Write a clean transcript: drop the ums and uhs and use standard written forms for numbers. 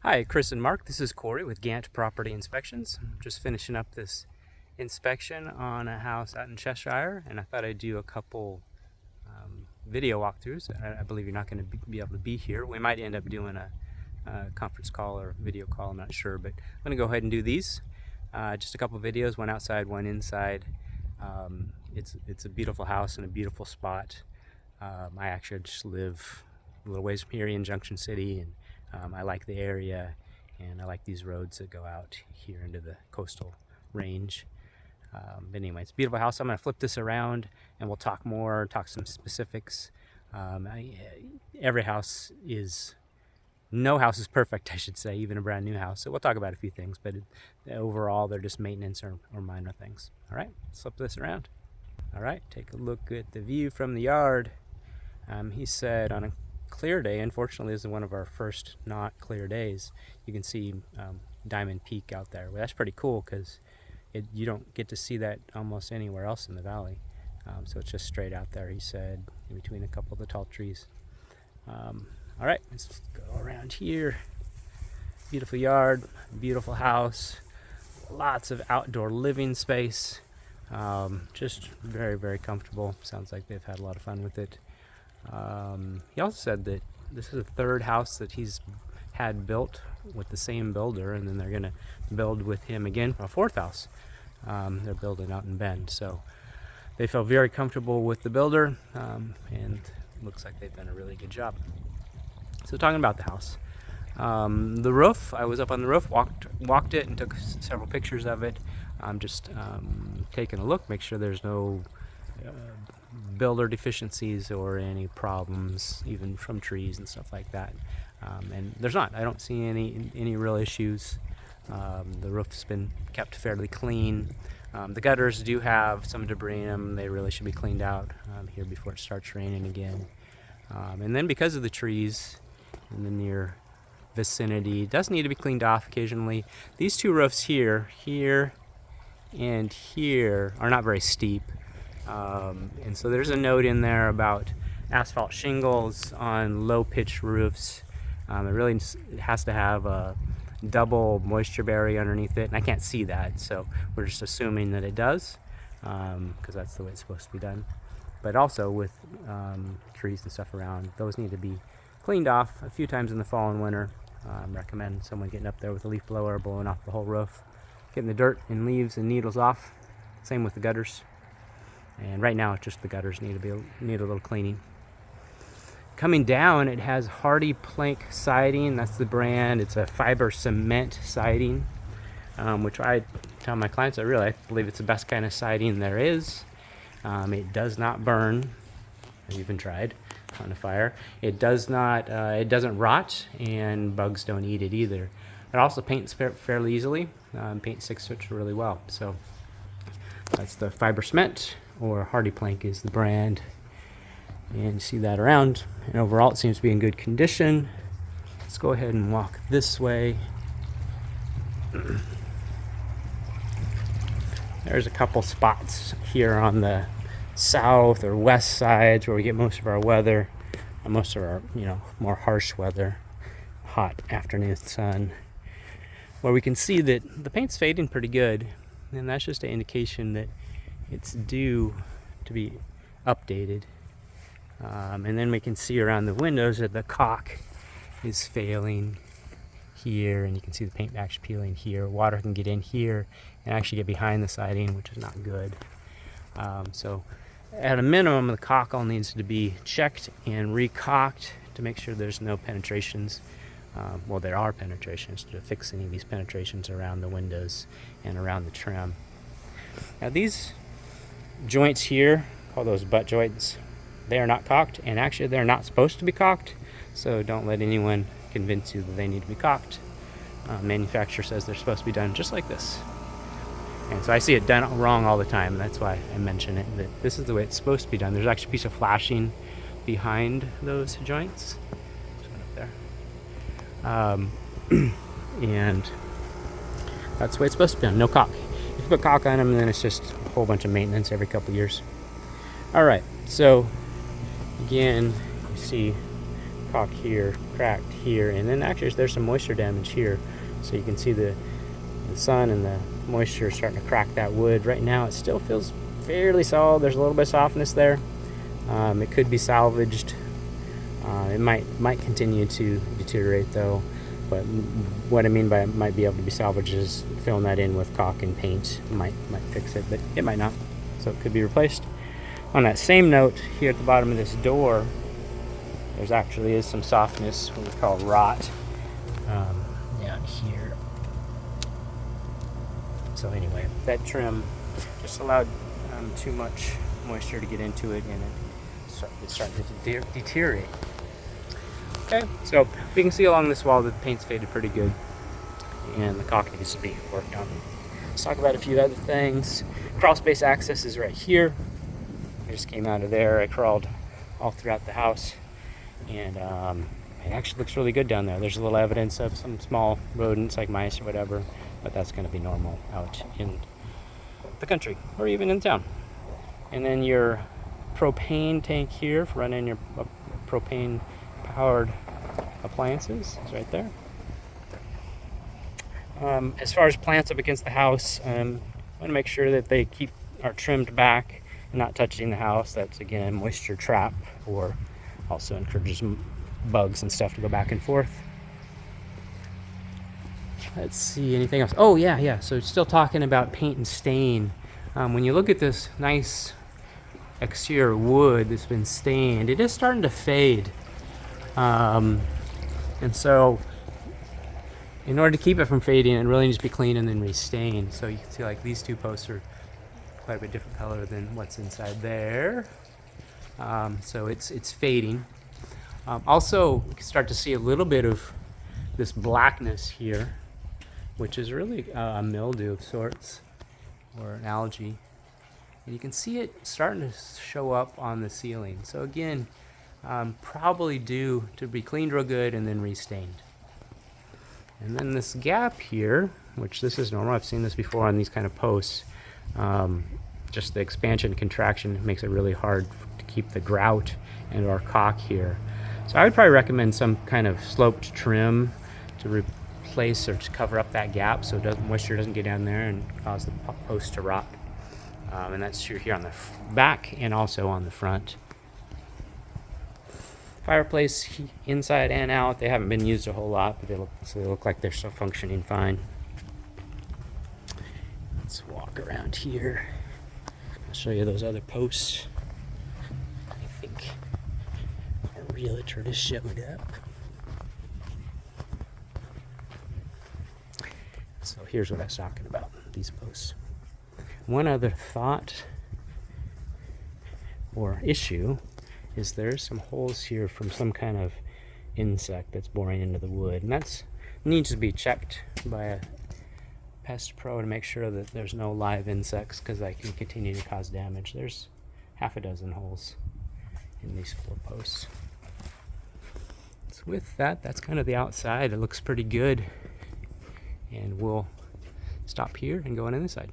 Hi, Chris and Mark. This is Corey with Gant Property Inspections. I'm just finishing up this inspection on a house out in Cheshire, and I thought I'd do a couple video walkthroughs. I believe you're not going to be able to be here. We might end up doing a conference call or video call, I'm not sure, but I'm going to go ahead and do these. Just a couple videos, one outside, one inside. It's a beautiful house in a beautiful spot. I actually just live a little ways from here in Junction City, and I like the area, and I like these roads that go out here into the coastal range. But anyway, it's a beautiful house. I'm going to flip this around and we'll talk more, talk some specifics. No house is perfect, I should say, even a brand new house. So we'll talk about a few things, but overall they're just maintenance or minor things. All right, let's flip this around. All right, take a look at the view from the yard. He said on a clear day, unfortunately this is one of our first not clear days, you can see Diamond Peak out there. Well, that's pretty cool because you don't get to see that almost anywhere else in the valley. So it's just straight out there, he said, in between a couple of the tall trees. All right, let's go around here. Beautiful yard, beautiful house, lots of outdoor living space. Just very, very comfortable. Sounds like they've had a lot of fun with it. He also said that this is the third house that he's had built with the same builder, and then they're going to build with him again a fourth house. They're building out in Bend, so they felt very comfortable with the builder, and looks like they've done a really good job. So talking about the house, the roof, I was up on the roof, walked it and took several pictures of it. I'm just taking a look, make sure there's no builder deficiencies or any problems, even from trees and stuff like that. And there's not. I don't see any real issues. The roof's been kept fairly clean. The gutters do have some debris in them. They really should be cleaned out here before it starts raining again. And then because of the trees in the near vicinity, it does need to be cleaned off occasionally. These two roofs here and here are not very steep. And so there's a note in there about asphalt shingles on low pitch roofs. It really has to have a double moisture barrier underneath it, and I can't see that, so we're just assuming that it does, because that's the way it's supposed to be done. But also with trees and stuff around, those need to be cleaned off a few times in the fall and winter. Recommend someone getting up there with a leaf blower, blowing off the whole roof, getting the dirt and leaves and needles off. Same with the gutters. And right now, it's just the gutters need a little cleaning. Coming down, it has Hardy Plank siding. That's the brand. It's a fiber cement siding, which I tell my clients I believe it's the best kind of siding there is. It does not burn. I've even tried on a fire. It doesn't rot, and bugs don't eat it either. It also paints fairly easily. Paint sticks really well. So that's the fiber cement, or Hardy Plank is the brand. And you see that around, and overall it seems to be in good condition. Let's go ahead and walk this way. There's a couple spots here on the south or west sides where we get most of our weather, most of our more harsh weather, hot afternoon sun, where we can see that the paint's fading pretty good, and that's just an indication that it's due to be updated. And then we can see around the windows that the caulk is failing here, and you can see the paint actually peeling here. Water can get in here and actually get behind the siding, which is not good. So at a minimum, the caulk all needs to be checked and re-caulked to make sure there's no penetrations. Well, there are penetrations, to fix any of these penetrations around the windows and around the trim. Now these joints here, call those butt joints, they are not caulked, and actually they're not supposed to be caulked, so don't let anyone convince you that they need to be caulked. Manufacturer says they're supposed to be done just like this. And so I see it done wrong all the time, and that's why I mention it, that this is the way it's supposed to be done. There's actually a piece of flashing behind those joints. There's one up there. And that's the way it's supposed to be done, no caulk. If you put caulk on them, then it's just a whole bunch of maintenance every couple years. All right, so again, you see caulk here, cracked here, and then actually there's some moisture damage here. So you can see the sun and the moisture starting to crack that wood. Right now it still feels fairly solid. There's a little bit of softness there. It could be salvaged. It might continue to deteriorate though. But what I mean by it might be able to be salvaged is filling that in with caulk and paint might fix it, but it might not. So it could be replaced. On that same note, here at the bottom of this door, there's actually is some softness, what we call rot, down here. So anyway, that trim just allowed too much moisture to get into it, and it's starting to deteriorate. Okay, so we can see along this wall that the paint's faded pretty good, and the caulk needs to be worked on. Let's talk about a few other things. Crawl space access is right here. I just came out of there. I crawled all throughout the house, and it actually looks really good down there. There's a little evidence of some small rodents like mice or whatever, but that's going to be normal out in the country or even in town. And then your propane tank here for running your propane powered appliances is right there. As far as plants up against the house, I want to make sure that they are trimmed back and not touching the house. That's again a moisture trap, or also encourages bugs and stuff to go back and forth. Let's see, anything else? Oh yeah. So still talking about paint and stain. When you look at this nice exterior wood that's been stained, it is starting to fade. And so in order to keep it from fading, it really needs to be cleaned and then restained. So you can see like these two posts are quite a bit different color than what's inside there. So it's fading. Also, you can start to see a little bit of this blackness here, which is really a mildew of sorts, or an algae. And you can see it starting to show up on the ceiling. So again, probably due to be cleaned real good and then restained. And then this gap here, which this is normal, I've seen this before on these kind of posts, just the expansion and contraction makes it really hard to keep the grout and our caulk here. So I would probably recommend some kind of sloped trim to replace or to cover up that gap so moisture doesn't get down there and cause the post to rot. And that's true here on the back and also on the front. Fireplace inside and out, they haven't been used a whole lot, but they look like they're still functioning fine. Let's walk around here. I'll show you those other posts. I think our realtor just showed up. So here's what I was talking about, these posts. One other thought or issue is there's some holes here from some kind of insect that's boring into the wood, and that needs to be checked by a pest pro to make sure that there's no live insects, because that can continue to cause damage. There's half a dozen holes in these 4 posts. So with that, that's kind of the outside. It looks pretty good, and we'll stop here and go on inside.